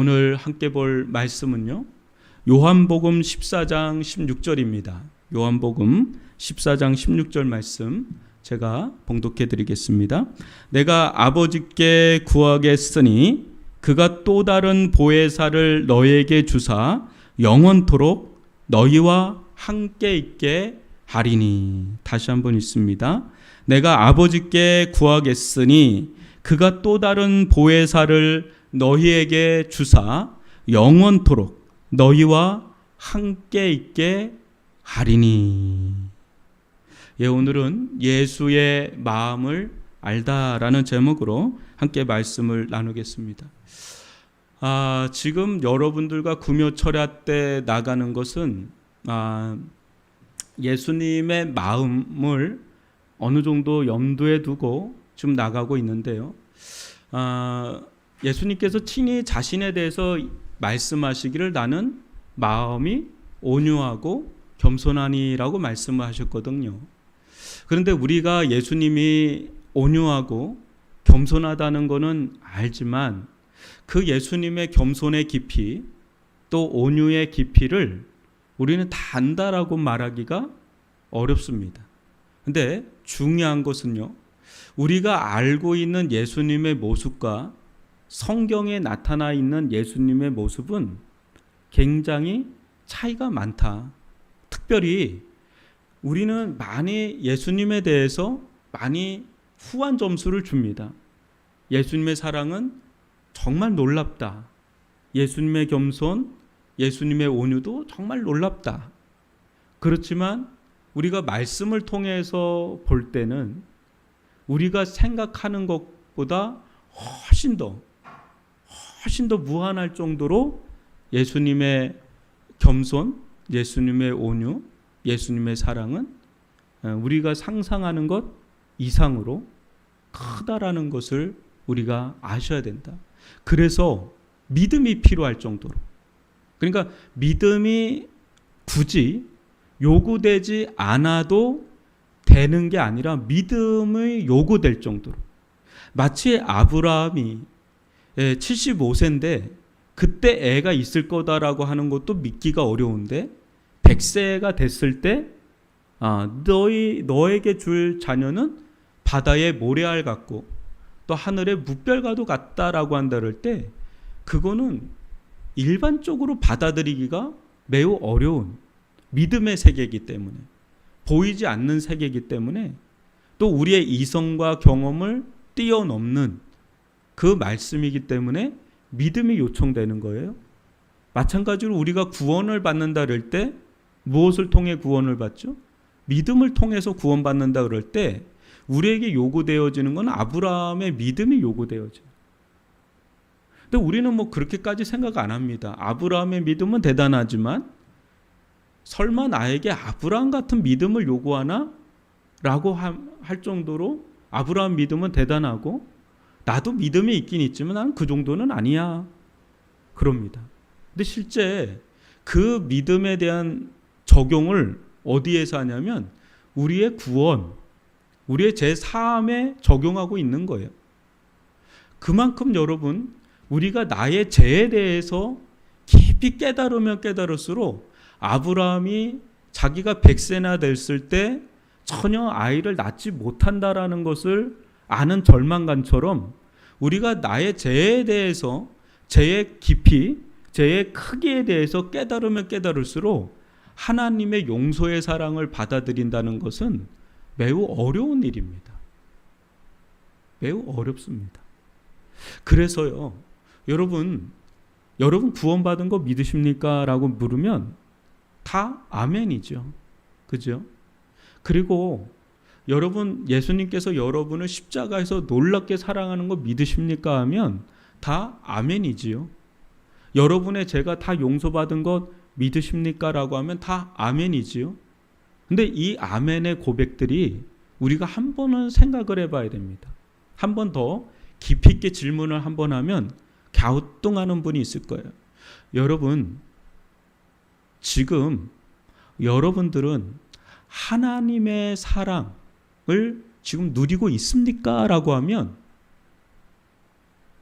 오늘 함께 볼 말씀은요, 요한복음 14장 16절입니다. 요한복음 14장 16절 말씀 제가 봉독해 드리겠습니다. 내가 아버지께 구하겠으니 그가 또 다른 보혜사를 너희에게 주사 영원토록 너희와 함께 있게 하리니. 다시 한번 읽습니다. 내가 아버지께 구하겠으니 그가 또 다른 보혜사를 너희에게 주사 영원토록 너희와 함께 있게 하리니. 예, 오늘은 예수의 마음을 알다라는 제목으로 함께 말씀을 나누겠습니다. 지금 여러분들과 구묘 철야 때 나가는 것은 예수님의 마음을 어느 정도 염두에 두고 좀 나가고 있는데요. 예수님께서 친히 자신에 대해서 말씀하시기를 나는 마음이 온유하고 겸손하니라고 말씀을 하셨거든요. 그런데 우리가 예수님이 온유하고 겸손하다는 것은 알지만 그 예수님의 겸손의 깊이 또 온유의 깊이를 우리는 다 안다라고 말하기가 어렵습니다. 근데 중요한 것은요, 우리가 알고 있는 예수님의 모습과 성경에 나타나 있는 예수님의 모습은 굉장히 차이가 많다. 특별히 우리는 많이 예수님에 대해서 많이 후한 점수를 줍니다. 예수님의 사랑은 정말 놀랍다. 예수님의 겸손, 예수님의 온유도 정말 놀랍다. 그렇지만 우리가 말씀을 통해서 볼 때는 우리가 생각하는 것보다 훨씬 더 무한할 정도로 예수님의 겸손, 예수님의 온유, 예수님의 사랑은 우리가 상상하는 것 이상으로 크다라는 것을 우리가 아셔야 된다. 그래서 믿음이 필요할 정도로, 그러니까 믿음이 굳이 요구되지 않아도 되는 게 아니라 믿음이 요구될 정도로, 마치 아브라함이 75세인데 그때 애가 있을 거다라고 하는 것도 믿기가 어려운데 100세가 됐을 때 너에게 줄 자녀는 바다의 모래알 같고 또 하늘의 무별과도 같다라고 한다 그럴 때 그거는 일반적으로 받아들이기가 매우 어려운 믿음의 세계이기 때문에, 보이지 않는 세계이기 때문에, 또 우리의 이성과 경험을 뛰어넘는 그 말씀이기 때문에 믿음이 요청되는 거예요. 마찬가지로 우리가 구원을 받는다 그럴 때 무엇을 통해 구원을 받죠? 믿음을 통해서 구원받는다 그럴 때 우리에게 요구되어지는 건 아브라함의 믿음이 요구되어져요. 근데 우리는 뭐 그렇게까지 생각 안 합니다. 아브라함의 믿음은 대단하지만 설마 나에게 아브라함 같은 믿음을 요구하나? 라고 할 정도로 아브라함 믿음은 대단하고 나도 믿음이 있긴 있지만 나는 그 정도는 아니야. 그럽니다. 근데 실제 그 믿음에 대한 적용을 어디에서 하냐면 우리의 구원, 우리의 제3에 적용하고 있는 거예요. 그만큼 여러분, 우리가 나의 죄에 대해서 깊이 깨달으면 깨달을수록 아브라함이 자기가 100세나 됐을 때 전혀 아이를 낳지 못한다라는 것을 아는 절망감처럼 우리가 나의 죄에 대해서, 죄의 깊이, 죄의 크기에 대해서 깨달으면 깨달을수록 하나님의 용서의 사랑을 받아들인다는 것은 매우 어려운 일입니다. 매우 어렵습니다. 그래서요, 여러분 구원받은 거 믿으십니까? 라고 물으면 다 아멘이죠. 그죠? 그리고 여러분, 예수님께서 여러분을 십자가에서 놀랍게 사랑하는 거 믿으십니까? 하면 다 아멘이지요. 여러분의 죄가 다 용서받은 것 믿으십니까? 라고 하면 다 아멘이지요. 근데 이 아멘의 고백들이 우리가 한 번은 생각을 해봐야 됩니다. 한 번 더 깊이 있게 질문을 한 번 하면 갸우뚱하는 분이 있을 거예요. 여러분, 지금 여러분들은 하나님의 사랑을 지금 누리고 있습니까? 라고 하면,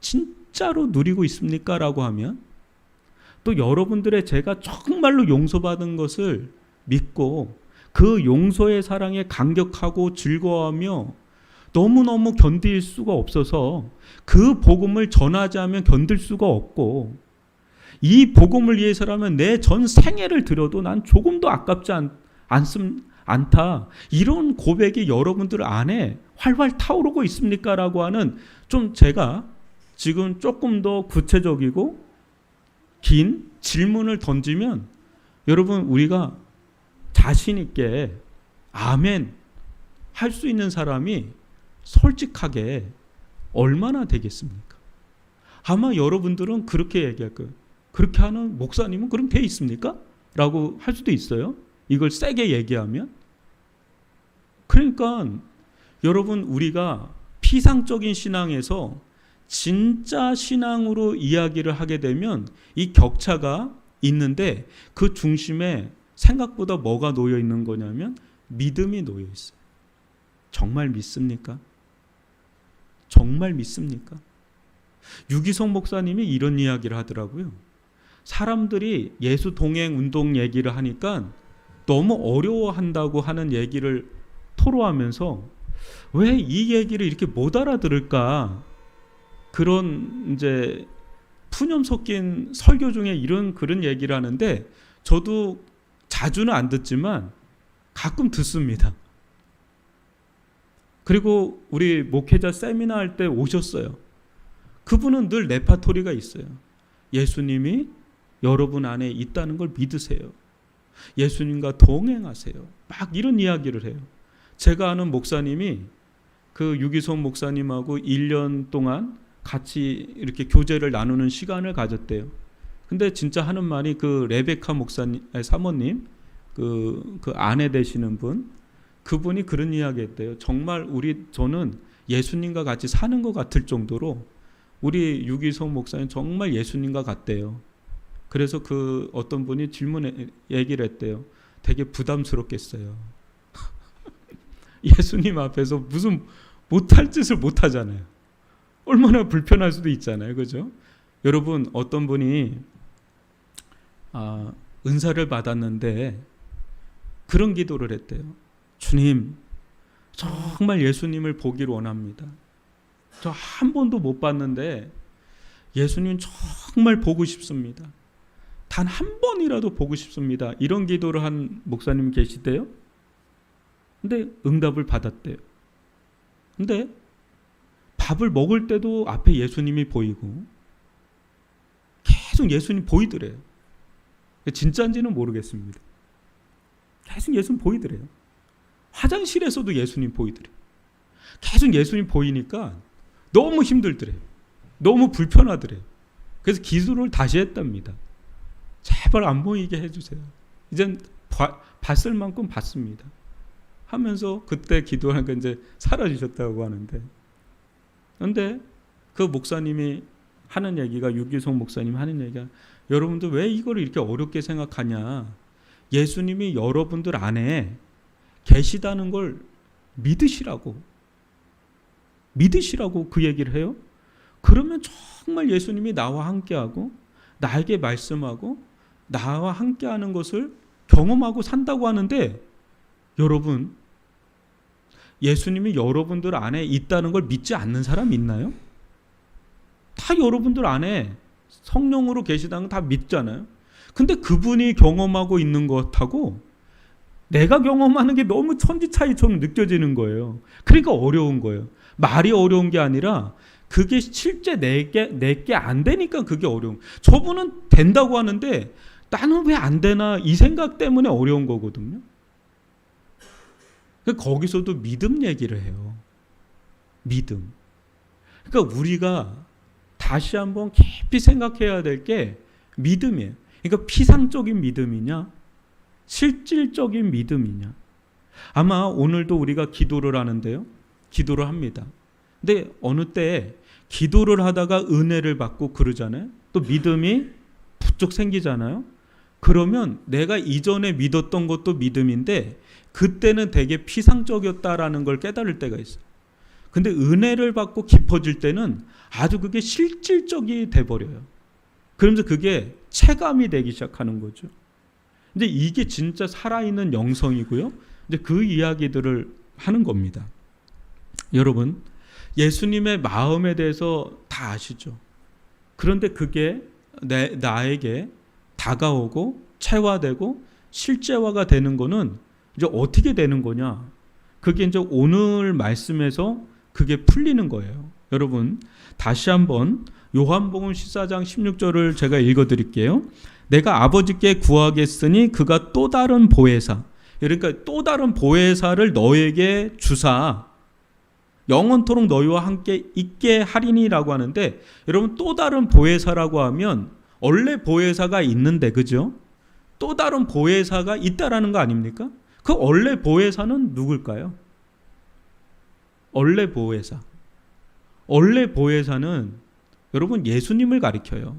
진짜로 누리고 있습니까? 라고 하면 또 여러분들의 죄가 정말로 용서받은 것을 믿고 그 용서의 사랑에 감격하고 즐거워하며 너무너무 견딜 수가 없어서 그 복음을 전하지 않으면 견딜 수가 없고, 이 복음을 위해서라면 내 전 생애를 들여도 난 조금도 아깝지 않다. 이런 고백이 여러분들 안에 활활 타오르고 있습니까? 라고 하는, 좀 제가 지금 조금 더 구체적이고 긴 질문을 던지면 여러분, 우리가 자신 있게 아멘 할 수 있는 사람이 솔직하게 얼마나 되겠습니까? 아마 여러분들은 그렇게 얘기할 거예요. 그렇게 하는 목사님은 그럼 돼 있습니까? 라고 할 수도 있어요. 이걸 세게 얘기하면. 그러니까 여러분, 우리가 피상적인 신앙에서 진짜 신앙으로 이야기를 하게 되면 이 격차가 있는데, 그 중심에 생각보다 뭐가 놓여 있는 거냐면 믿음이 놓여 있어요. 정말 믿습니까? 정말 믿습니까? 유기성 목사님이 이런 이야기를 하더라고요. 사람들이 예수 동행 운동 얘기를 하니까 너무 어려워한다고 하는 얘기를 토로하면서 왜 이 얘기를 이렇게 못 알아들을까? 그런 이제 푸념 섞인 설교 중에 그런 얘기를 하는데, 저도 자주는 안 듣지만 가끔 듣습니다. 그리고 우리 목회자 세미나 할 때 오셨어요. 그분은 늘 레파토리가 있어요. 예수님이 여러분 안에 있다는 걸 믿으세요. 예수님과 동행하세요. 막 이런 이야기를 해요. 제가 아는 목사님이 그 유기성 목사님하고 1년 동안 같이 이렇게 교제를 나누는 시간을 가졌대요. 근데 진짜 하는 말이, 그 레베카 목사님, 사모님, 그 아내 되시는 분, 그분이 그런 이야기 했대요. 정말 저는 예수님과 같이 사는 것 같을 정도로 우리 유기성 목사님 정말 예수님과 같대요. 그래서 그 어떤 분이 얘기를 했대요. 되게 부담스럽겠어요. 예수님 앞에서 무슨 못할 짓을 못하잖아요. 얼마나 불편할 수도 있잖아요. 그죠? 여러분, 어떤 분이 은사를 받았는데 그런 기도를 했대요. 주님, 정말 예수님을 보기를 원합니다. 저 한 번도 못 봤는데 예수님 정말 보고 싶습니다. 단 한 번이라도 보고 싶습니다. 이런 기도를 한 목사님 계시대요. 근데 응답을 받았대요. 근데 밥을 먹을 때도 앞에 예수님이 보이고 계속 예수님 보이더래요. 진짜인지는 모르겠습니다. 계속 예수님 보이더래요. 화장실에서도 예수님 보이더래요. 계속 예수님 보이니까 너무 힘들더래요. 너무 불편하더래요. 그래서 기도를 다시 했답니다. 제발 안 보이게 해주세요. 이젠 봤을 만큼 봤습니다. 하면서 그때 기도하니까 이제 사라지셨다고 하는데, 그런데 그 목사님이 하는 얘기가, 유기성 목사님 하는 얘기가, 여러분들 왜 이걸 이렇게 어렵게 생각하냐? 예수님이 여러분들 안에 계시다는 걸 믿으시라고 그 얘기를 해요. 그러면 정말 예수님이 나와 함께하고 나에게 말씀하고 나와 함께하는 것을 경험하고 산다고 하는데, 여러분, 예수님이 여러분들 안에 있다는 걸 믿지 않는 사람 있나요? 다 여러분들 안에 성령으로 계시다는 건 다 믿잖아요. 근데 그분이 경험하고 있는 것하고 내가 경험하는 게 너무 천지 차이처럼 느껴지는 거예요. 그러니까 어려운 거예요. 말이 어려운 게 아니라 그게 실제 내게 안 되니까 그게 어려운. 저분은 된다고 하는데 나는 왜 안 되나, 이 생각 때문에 어려운 거거든요. 거기서도 믿음 얘기를 해요. 믿음. 그러니까 우리가 다시 한번 깊이 생각해야 될 게 믿음이에요. 그러니까 피상적인 믿음이냐, 실질적인 믿음이냐. 아마 오늘도 우리가 기도를 하는데요. 기도를 합니다. 근데 어느 때 기도를 하다가 은혜를 받고 그러잖아요. 또 믿음이 부쩍 생기잖아요. 그러면 내가 이전에 믿었던 것도 믿음인데 그때는 되게 피상적이었다라는 걸 깨달을 때가 있어요. 근데 은혜를 받고 깊어질 때는 아주 그게 실질적이 돼버려요. 그러면서 그게 체감이 되기 시작하는 거죠. 근데 이게 진짜 살아있는 영성이고요. 이제 그 이야기들을 하는 겁니다. 여러분, 예수님의 마음에 대해서 다 아시죠? 그런데 그게 나에게 다가오고 체화되고 실제화가 되는 거는 이제 어떻게 되는 거냐? 그게 이제 오늘 말씀에서 그게 풀리는 거예요. 여러분, 다시 한번 요한복음 14장 16절을 제가 읽어드릴게요. 내가 아버지께 구하겠으니 그가 또 다른 보혜사, 그러니까 또 다른 보혜사를 너에게 주사 영원토록 너희와 함께 있게 하리니라고 하는데, 여러분, 또 다른 보혜사라고 하면 원래 보혜사가 있는데, 그죠? 또 다른 보혜사가 있다라는 거 아닙니까? 그 원래 보혜사는 누굴까요? 원래 보혜사. 원래 보혜사는 여러분 예수님을 가리켜요.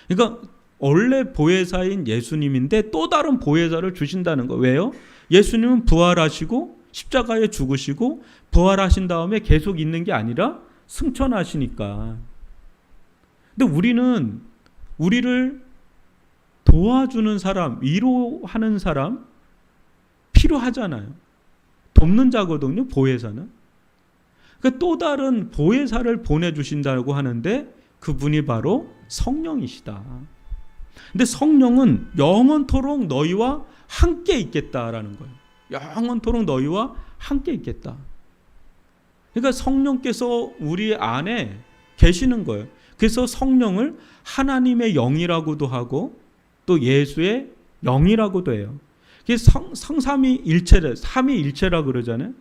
그러니까 원래 보혜사인 예수님인데 또 다른 보혜사를 주신다는 거. 왜요? 예수님은 부활하시고 십자가에 죽으시고 부활하신 다음에 계속 있는 게 아니라 승천하시니까. 근데 우리는 우리를 도와주는 사람, 위로하는 사람 필요하잖아요. 돕는 자거든요, 보혜사는. 그러니까 또 다른 보혜사를 보내주신다고 하는데 그분이 바로 성령이시다. 근데 성령은 영원토록 너희와 함께 있겠다라는 거예요. 영원토록 너희와 함께 있겠다. 그러니까 성령께서 우리 안에 계시는 거예요. 그래서 성령을 하나님의 영이라고도 하고 또 예수의 영이라고도 해요. 성삼위일체를 삼위일체라 그러잖아요.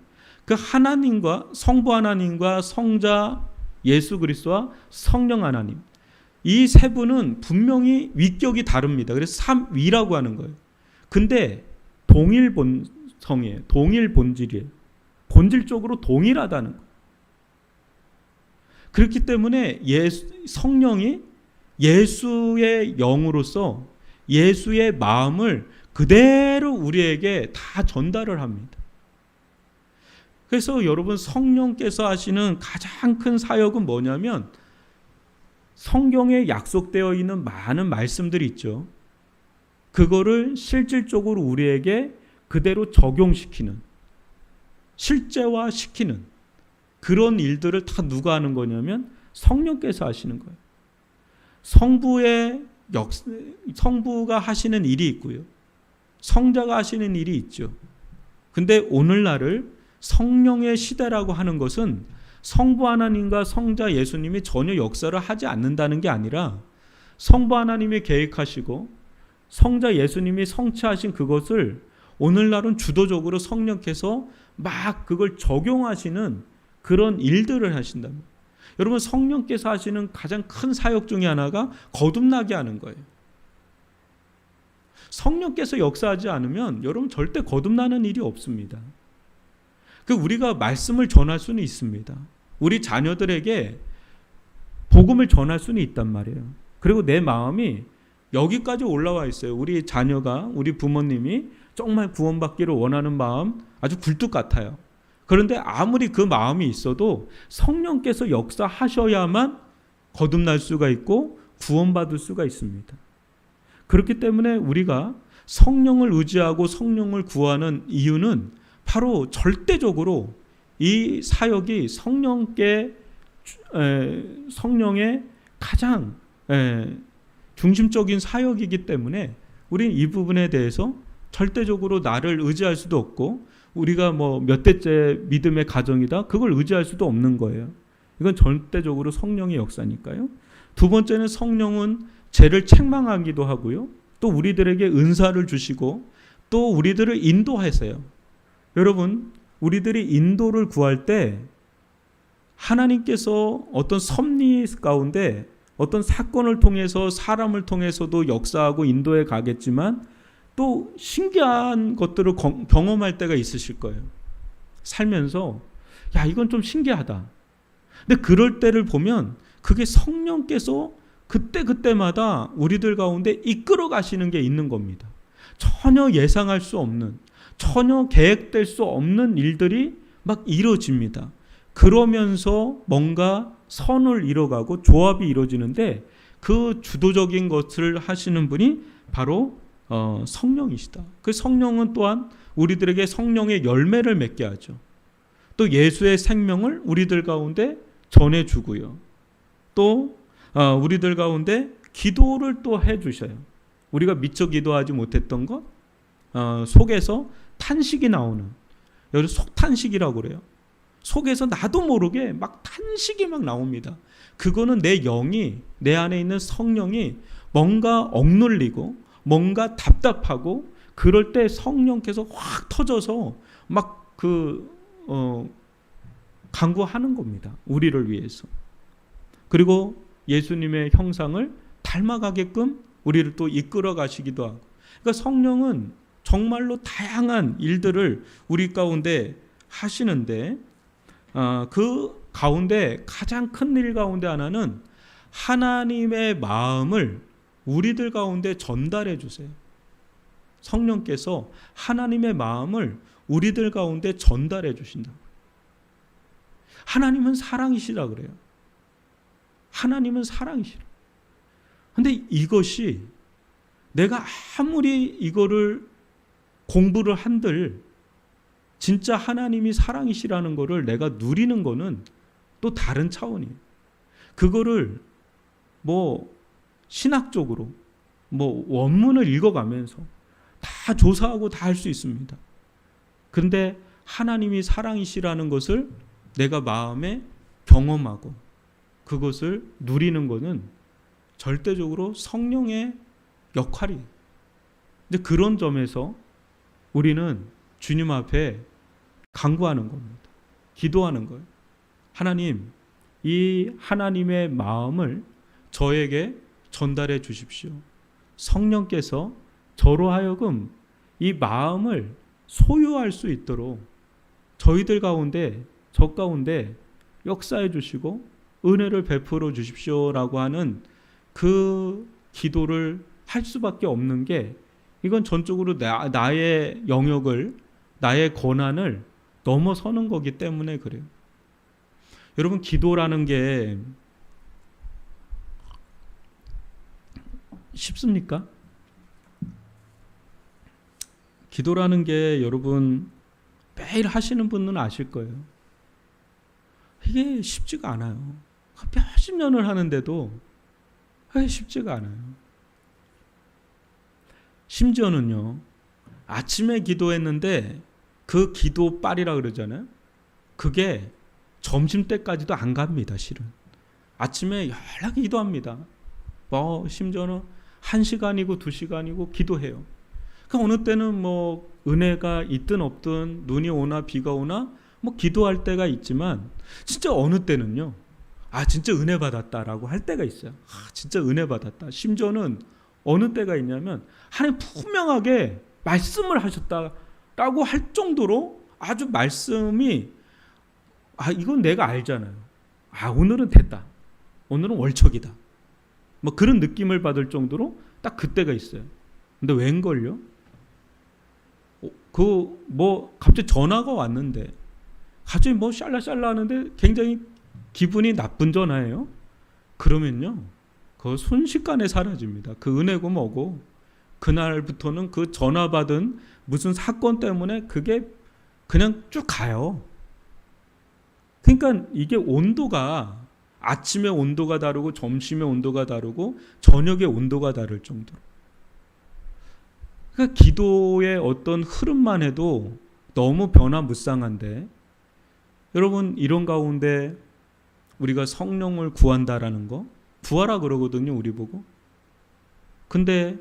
그 하나님과 성부 하나님과 성자 예수 그리스도와 성령 하나님, 이 세 분은 분명히 위격이 다릅니다. 그래서 삼위라고 하는 거예요. 근데 동일 본성이에요. 동일 본질이에요. 본질적으로 동일하다는 거예요. 그렇기 때문에 성령이 예수의 영으로서 예수의 마음을 그대로 우리에게 다 전달을 합니다. 그래서 여러분, 성령께서 하시는 가장 큰 사역은 뭐냐면 성경에 약속되어 있는 많은 말씀들이 있죠. 그거를 실질적으로 우리에게 그대로 적용시키는, 실제화시키는 그런 일들을 다 누가 하는 거냐면 성령께서 하시는 거예요. 성부가 하시는 일이 있고요. 성자가 하시는 일이 있죠. 근데 오늘날을 성령의 시대라고 하는 것은 성부 하나님과 성자 예수님이 전혀 역사를 하지 않는다는 게 아니라 성부 하나님이 계획하시고 성자 예수님이 성취하신 그것을 오늘날은 주도적으로 성령께서 막 그걸 적용하시는 그런 일들을 하신답니다. 여러분, 성령께서 하시는 가장 큰 사역 중에 하나가 거듭나게 하는 거예요. 성령께서 역사하지 않으면 여러분 절대 거듭나는 일이 없습니다. 우리가 말씀을 전할 수는 있습니다. 우리 자녀들에게 복음을 전할 수는 있단 말이에요. 그리고 내 마음이 여기까지 올라와 있어요. 우리 자녀가, 우리 부모님이 정말 구원받기를 원하는 마음 아주 굴뚝 같아요. 그런데 아무리 그 마음이 있어도 성령께서 역사하셔야만 거듭날 수가 있고 구원받을 수가 있습니다. 그렇기 때문에 우리가 성령을 의지하고 성령을 구하는 이유는 바로 절대적으로 이 사역이 성령의 가장 중심적인 사역이기 때문에 우리는 이 부분에 대해서 절대적으로 나를 의지할 수도 없고, 우리가 뭐 몇 대째 믿음의 가정이다 그걸 의지할 수도 없는 거예요. 이건 절대적으로 성령의 역사니까요. 두 번째는 성령은 죄를 책망하기도 하고요. 또 우리들에게 은사를 주시고 또 우리들을 인도하세요. 여러분, 우리들이 인도를 구할 때 하나님께서 어떤 섭리 가운데 어떤 사건을 통해서 사람을 통해서도 역사하고 인도해 가겠지만 또 신기한 것들을 경험할 때가 있으실 거예요. 살면서 야, 이건 좀 신기하다. 근데 그럴 때를 보면 그게 성령께서 그때마다 우리들 가운데 이끌어 가시는 게 있는 겁니다. 전혀 예상할 수 없는, 전혀 계획될 수 없는 일들이 막 이루어집니다. 그러면서 뭔가 선을 이뤄가고 조합이 이루어지는데 그 주도적인 것을 하시는 분이 바로 성령이시다. 그 성령은 또한 우리들에게 성령의 열매를 맺게 하죠. 또 예수의 생명을 우리들 가운데 전해주고요. 또 우리들 가운데 기도를 또 해주셔요. 우리가 미처 기도하지 못했던 것 속에서 탄식이 나오는, 여기 속탄식이라고 그래요. 속에서 나도 모르게 막 탄식이 막 나옵니다. 그거는 내 영이, 내 안에 있는 성령이 뭔가 억눌리고 뭔가 답답하고 그럴 때 성령께서 확 터져서 막 간구하는 겁니다. 우리를 위해서. 그리고 예수님의 형상을 닮아가게끔 우리를 또 이끌어 가시기도 하고. 그러니까 성령은 정말로 다양한 일들을 우리 가운데 하시는데 그 가운데 가장 큰 일 가운데 하나는 하나님의 마음을 우리들 가운데 전달해 주세요. 성령께서 하나님의 마음을 우리들 가운데 전달해 주신다고요. 하나님은 사랑이시라 그래요. 하나님은 사랑이시라. 근데 이것이 내가 아무리 이거를 공부를 한들 진짜 하나님이 사랑이시라는 거를 내가 누리는 거는 또 다른 차원이에요. 그거를 신학적으로 원문을 읽어가면서 다 조사하고 다 할 수 있습니다. 그런데 하나님이 사랑이시라는 것을 내가 마음에 경험하고 그것을 누리는 것은 절대적으로 성령의 역할이에요. 근데 그런 점에서 우리는 주님 앞에 간구하는 겁니다. 기도하는 거예요. 하나님, 이 하나님의 마음을 저에게 전달해 주십시오. 성령께서 저로 하여금 이 마음을 소유할 수 있도록 저희들 가운데, 저 가운데 역사해 주시고 은혜를 베풀어 주십시오라고 하는 그 기도를 할 수밖에 없는 게, 이건 전적으로 나의 영역을, 나의 권한을 넘어서는 거기 때문에 그래요. 여러분, 기도라는 게 쉽습니까? 기도라는 게 여러분 매일 하시는 분은 아실 거예요. 이게 쉽지가 않아요. 몇십 년을 하는데도 쉽지가 않아요. 심지어는요, 아침에 기도했는데 그 기도빨이라 그러잖아요. 그게 점심때까지도 안 갑니다. 실은 아침에 연락이 기도합니다. 심지어는 1시간이고 2시간이고 기도해요. 그러니까 어느 때는 은혜가 있든 없든 눈이 오나 비가 오나 기도할 때가 있지만, 진짜 어느 때는요, 진짜 은혜 받았다라고 할 때가 있어요. 진짜 은혜 받았다. 심지어는 어느 때가 있냐면 하나님 분명하게 말씀을 하셨다라고 할 정도로 아주 말씀이 이건 내가 알잖아요. 오늘은 됐다. 오늘은 월척이다. 그런 느낌을 받을 정도로 딱 그때가 있어요. 근데 웬걸요? 갑자기 전화가 왔는데, 갑자기 샬라샬라 하는데 굉장히 기분이 나쁜 전화예요. 그러면요, 그거 순식간에 사라집니다. 그 은혜고 뭐고, 그날부터는 그 전화 받은 무슨 사건 때문에 그게 그냥 쭉 가요. 그러니까 이게 온도가, 아침의 온도가 다르고 점심의 온도가 다르고 저녁의 온도가 다를 정도로. 그러니까 기도의 어떤 흐름만 해도 너무 변화무쌍한데, 여러분, 이런 가운데 우리가 성령을 구한다라는 거, 구하라 그러거든요, 우리 보고. 근데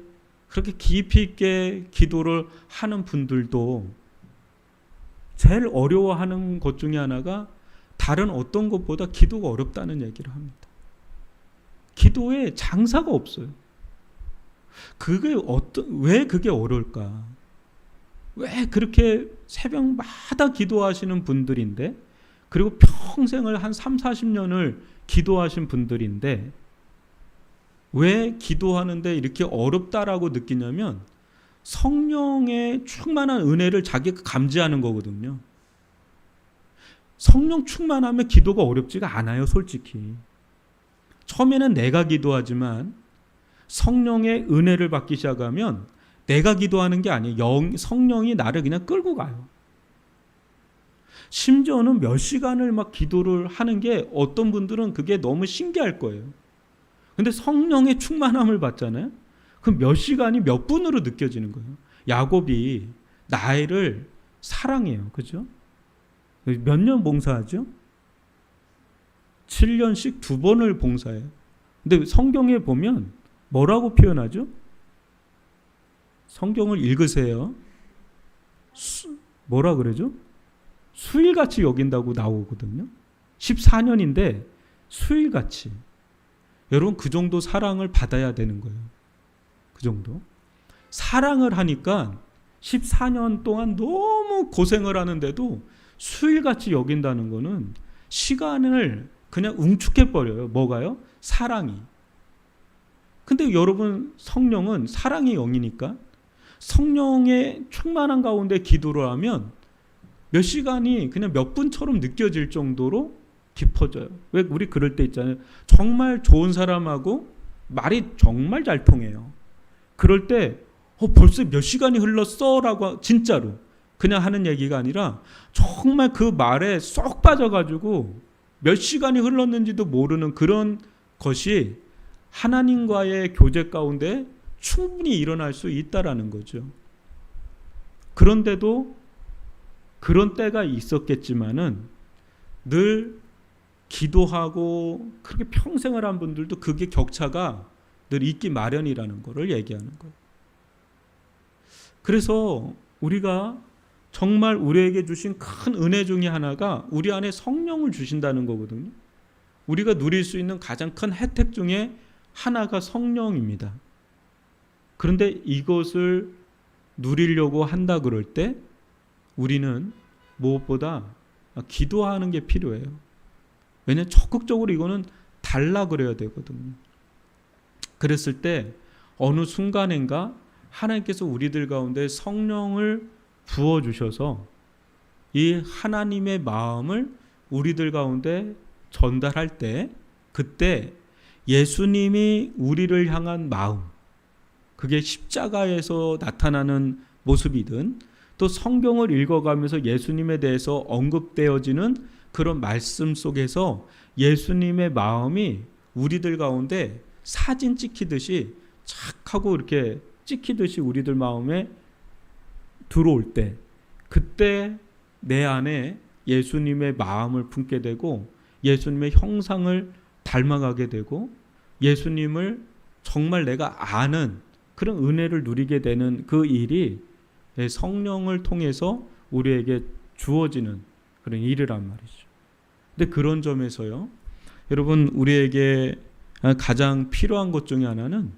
그렇게 깊이 있게 기도를 하는 분들도 제일 어려워하는 것 중에 하나가 다른 어떤 것보다 기도가 어렵다는 얘기를 합니다. 기도에 장사가 없어요. 왜 그게 어려울까? 왜 그렇게 새벽마다 기도하시는 분들인데, 그리고 평생을 한 30-40년을 기도하신 분들인데 왜 기도하는데 이렇게 어렵다라고 느끼냐면, 성령의 충만한 은혜를 자기가 감지하는 거거든요. 성령 충만하면 기도가 어렵지가 않아요, 솔직히. 처음에는 내가 기도하지만 성령의 은혜를 받기 시작하면 내가 기도하는 게 아니에요. 성령이 나를 그냥 끌고 가요. 심지어는 몇 시간을 막 기도를 하는 게 어떤 분들은 그게 너무 신기할 거예요. 근데 성령의 충만함을 받잖아요. 그럼 몇 시간이 몇 분으로 느껴지는 거예요. 야곱이 나를 사랑해요. 그죠? 몇 년 봉사하죠? 7년씩 2번을 봉사해요. 근데 성경에 보면 뭐라고 표현하죠? 성경을 읽으세요. 뭐라 그러죠? 수일같이 여긴다고 나오거든요. 14년인데 수일같이. 여러분 그 정도 사랑을 받아야 되는 거예요. 그 정도. 사랑을 하니까 14년 동안 너무 고생을 하는데도 수일같이 여긴다는 거는 시간을 그냥 웅축해버려요. 뭐가요? 사랑이. 근데 여러분 성령은 사랑의 영이니까 성령의 충만한 가운데 기도를 하면 몇 시간이 그냥 몇 분처럼 느껴질 정도로 깊어져요. 왜 우리 그럴 때 있잖아요. 정말 좋은 사람하고 말이 정말 잘 통해요. 그럴 때 벌써 몇 시간이 흘렀어 라고 진짜로 그냥 하는 얘기가 아니라 정말 그 말에 쏙 빠져가지고 몇 시간이 흘렀는지도 모르는 그런 것이 하나님과의 교제 가운데 충분히 일어날 수 있다라는 거죠. 그런데도 그런 때가 있었겠지만은 늘 기도하고 그렇게 평생을 한 분들도 그게 격차가 늘 있기 마련이라는 것을 얘기하는 거예요. 그래서 우리가 정말 우리에게 주신 큰 은혜 중에 하나가 우리 안에 성령을 주신다는 거거든요. 우리가 누릴 수 있는 가장 큰 혜택 중에 하나가 성령입니다. 그런데 이것을 누리려고 한다 그럴 때 우리는 무엇보다 기도하는 게 필요해요. 왜냐하면 적극적으로 이거는 달라 그래야 되거든요. 그랬을 때 어느 순간인가 하나님께서 우리들 가운데 성령을 부어주셔서 이 하나님의 마음을 우리들 가운데 전달할 때 그때 예수님이 우리를 향한 마음, 그게 십자가에서 나타나는 모습이든 또 성경을 읽어가면서 예수님에 대해서 언급되어지는 그런 말씀 속에서 예수님의 마음이 우리들 가운데 사진 찍히듯이 착 하고 이렇게 찍히듯이 우리들 마음에 들어올 때 그때 내 안에 예수님의 마음을 품게 되고 예수님의 형상을 닮아가게 되고 예수님을 정말 내가 아는 그런 은혜를 누리게 되는 그 일이 성령을 통해서 우리에게 주어지는 그런 일이란 말이죠. 근데 그런 점에서요, 여러분 우리에게 가장 필요한 것 중에 하나는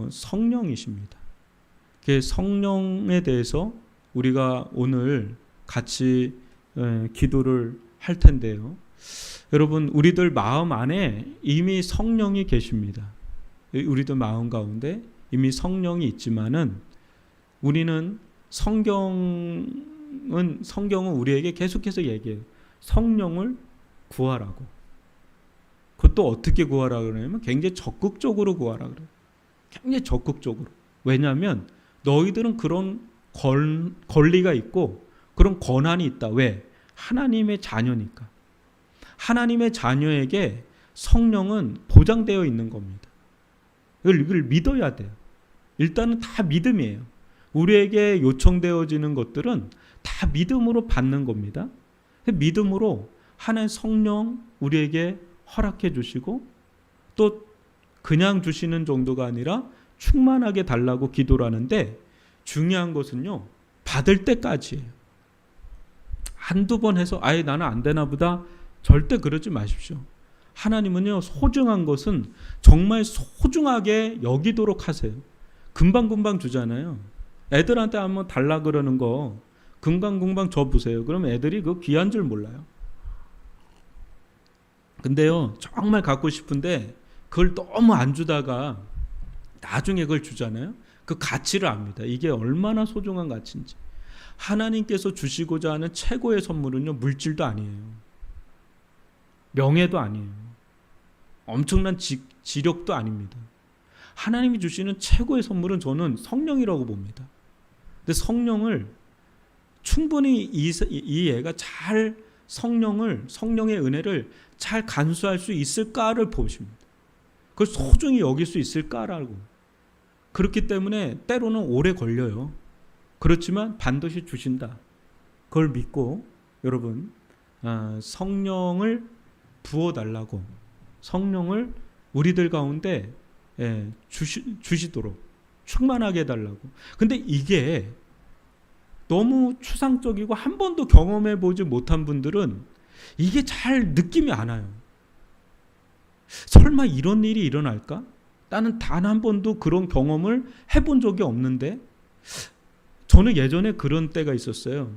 성령이십니다. 성령에 대해서 우리가 오늘 같이 기도를 할 텐데요. 여러분 우리들 마음 안에 이미 성령이 계십니다. 우리들 마음 가운데 이미 성령이 있지만은 우리는 성경은 우리에게 계속해서 얘기해요. 성령을 구하라고. 그것도 어떻게 구하라고 그러냐면 굉장히 적극적으로 구하라고 그래요. 굉장히 적극적으로. 왜냐하면 너희들은 그런 권리가 있고 그런 권한이 있다. 왜? 하나님의 자녀니까. 하나님의 자녀에게 성령은 보장되어 있는 겁니다. 이걸 믿어야 돼요. 일단은 다 믿음이에요. 우리에게 요청되어지는 것들은 다 믿음으로 받는 겁니다. 믿음으로 하나님 성령 우리에게 허락해 주시고 또 그냥 주시는 정도가 아니라 충만하게 달라고 기도를 하는데 중요한 것은요, 받을 때까지예요. 한두 번 해서 아예 나는 안 되나 보다 절대 그러지 마십시오. 하나님은요, 소중한 것은 정말 소중하게 여기도록 하세요. 금방금방 주잖아요. 애들한테 한번 달라 그러는 거 금방금방 줘 보세요. 그럼 애들이 그 귀한 줄 몰라요. 근데요, 정말 갖고 싶은데 그걸 너무 안 주다가 나중에 그걸 주잖아요. 그 가치를 압니다. 이게 얼마나 소중한 가치인지. 하나님께서 주시고자 하는 최고의 선물은요, 물질도 아니에요. 명예도 아니에요. 엄청난 지력도 아닙니다. 하나님이 주시는 최고의 선물은 저는 성령이라고 봅니다. 근데 성령을 충분히 이 애가 잘 성령의 은혜를 잘 간수할 수 있을까를 보십니다. 그걸 소중히 여길 수 있을까라고. 그렇기 때문에 때로는 오래 걸려요. 그렇지만 반드시 주신다. 그걸 믿고 여러분 성령을 부어달라고, 성령을 우리들 가운데 주시도록 충만하게 해달라고. 근데 이게 너무 추상적이고 한 번도 경험해 보지 못한 분들은 이게 잘 느낌이 안 와요. 설마 이런 일이 일어날까? 나는 단 한 번도 그런 경험을 해본 적이 없는데. 저는 예전에 그런 때가 있었어요.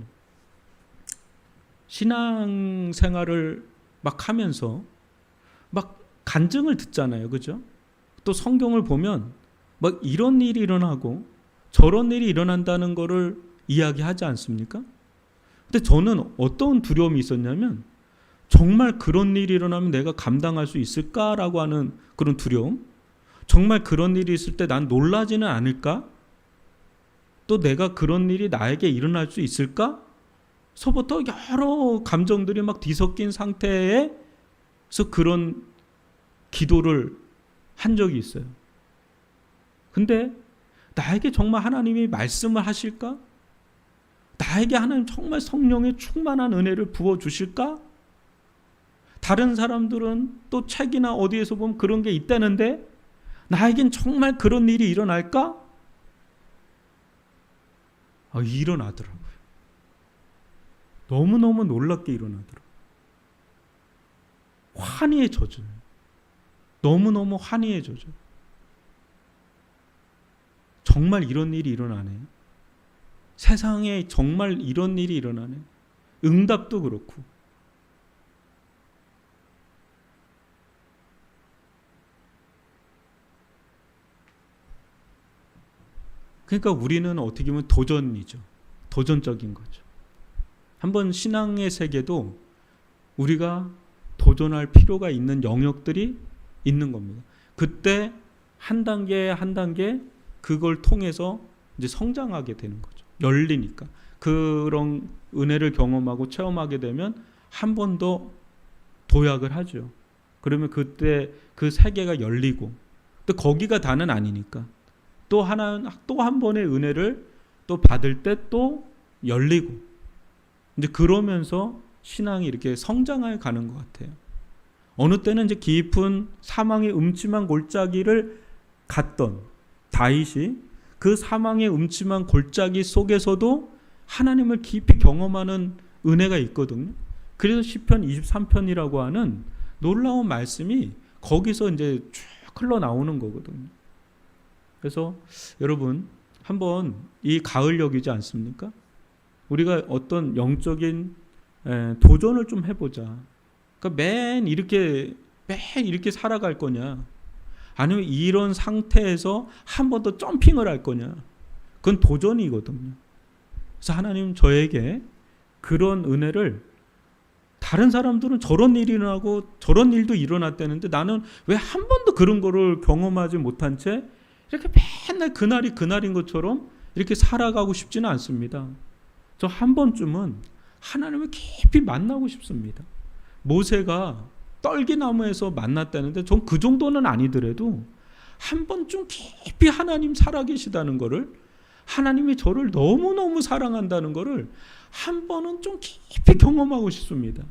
신앙생활을 막 하면서 막 간증을 듣잖아요. 그죠? 또 성경을 보면 막 이런 일이 일어나고 저런 일이 일어난다는 거를 이야기하지 않습니까? 근데 저는 어떤 두려움이 있었냐면 정말 그런 일이 일어나면 내가 감당할 수 있을까라고 하는 그런 두려움. 정말 그런 일이 있을 때 난 놀라지는 않을까? 또 내가 그런 일이 나에게 일어날 수 있을까? 서부터 여러 감정들이 막 뒤섞인 상태에서 그런 기도를 한 적이 있어요. 근데 나에게 정말 하나님이 말씀을 하실까? 나에게 하나님 정말 성령의 충만한 은혜를 부어주실까? 다른 사람들은 또 책이나 어디에서 보면 그런 게 있다는데 나에겐 정말 그런 일이 일어날까? 일어나더라고요. 너무너무 놀랍게 일어나더라고요. 환희해져요. 너무너무 환희해져요. 정말 이런 일이 일어나네. 세상에 정말 이런 일이 일어나네. 응답도 그렇고. 그러니까 우리는 어떻게 보면 도전이죠. 도전적인 거죠. 한번 신앙의 세계도 우리가 도전할 필요가 있는 영역들이 있는 겁니다. 그때 한 단계 한 단계 그걸 통해서 이제 성장하게 되는 거죠. 열리니까. 그런 은혜를 경험하고 체험하게 되면 한 번 더 도약을 하죠. 그러면 그때 그 세계가 열리고, 또 거기가 다는 아니니까 또 한 번의 은혜를 또 받을 때 또 열리고, 이제 그러면서 신앙이 이렇게 성장해 가는 것 같아요. 어느 때는 이제 깊은 사망의 음침한 골짜기를 갔던 다윗이 그 사망의 음침한 골짜기 속에서도 하나님을 깊이 경험하는 은혜가 있거든요. 그래서 시편 23편이라고 하는 놀라운 말씀이 거기서 이제 쭉 흘러나오는 거거든요. 그래서 여러분 한번 이 가을역이지 않습니까? 우리가 어떤 영적인 도전을 좀 해보자. 그러니까 매일 이렇게 살아갈 거냐? 아니면 이런 상태에서 한 번 더 점핑을 할 거냐? 그건 도전이거든요. 그래서 하나님 저에게 그런 은혜를, 다른 사람들은 저런 일이 일어나고 저런 일도 일어났다는데 나는 왜 한 번도 그런 거를 경험하지 못한 채 이렇게 맨날 그날이 그날인 것처럼 이렇게 살아가고 싶지는 않습니다. 저 한 번쯤은 하나님을 깊이 만나고 싶습니다. 모세가 떨기나무에서 만났다는데 전 그 정도는 아니더라도 한 번쯤 깊이 하나님 살아계시다는 거를, 하나님이 저를 너무너무 사랑한다는 거를 한 번은 좀 깊이 경험하고 싶습니다.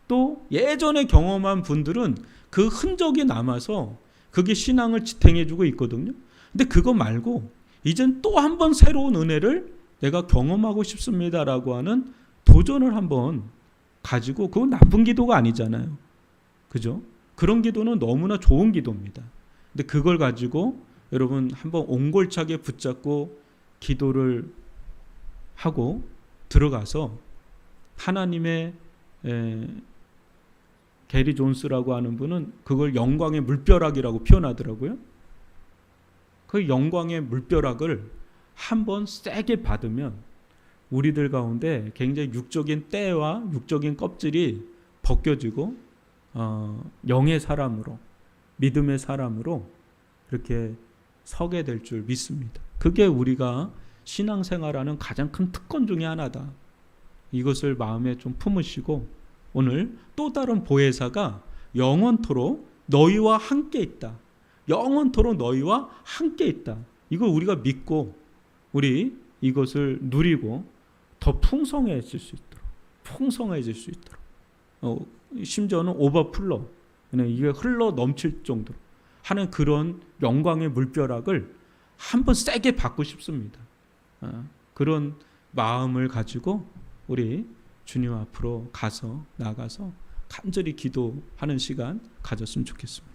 또 예전에 경험한 분들은 그 흔적이 남아서 그게 신앙을 지탱해주고 있거든요. 근데 그거 말고 이젠 또 한 번 새로운 은혜를 내가 경험하고 싶습니다라고 하는 도전을 한번 가지고, 그건 나쁜 기도가 아니잖아요. 그죠? 그런 기도는 너무나 좋은 기도입니다. 근데 그걸 가지고 여러분 한번 옹골차게 붙잡고 기도를 하고 들어가서 하나님의 게리 존스라고 하는 분은 그걸 영광의 물벼락이라고 표현하더라고요. 그 영광의 물벼락을 한번 세게 받으면 우리들 가운데 굉장히 육적인 때와 육적인 껍질이 벗겨지고 영의 사람으로, 믿음의 사람으로 이렇게 서게 될 줄 믿습니다. 그게 우리가 신앙생활하는 가장 큰 특권 중에 하나다. 이것을 마음에 좀 품으시고 오늘 또 다른 보혜사가 영원토록 너희와 함께 있다. 영원토록 너희와 함께 있다. 이걸 우리가 믿고 우리 이것을 누리고 더 풍성해질 수 있도록 심지어는 오버플로 이게 흘러 넘칠 정도로 하는 그런 영광의 물벼락을 한번 세게 받고 싶습니다. 그런 마음을 가지고 우리 주님 앞으로 나가서 간절히 기도하는 시간 가졌으면 좋겠습니다.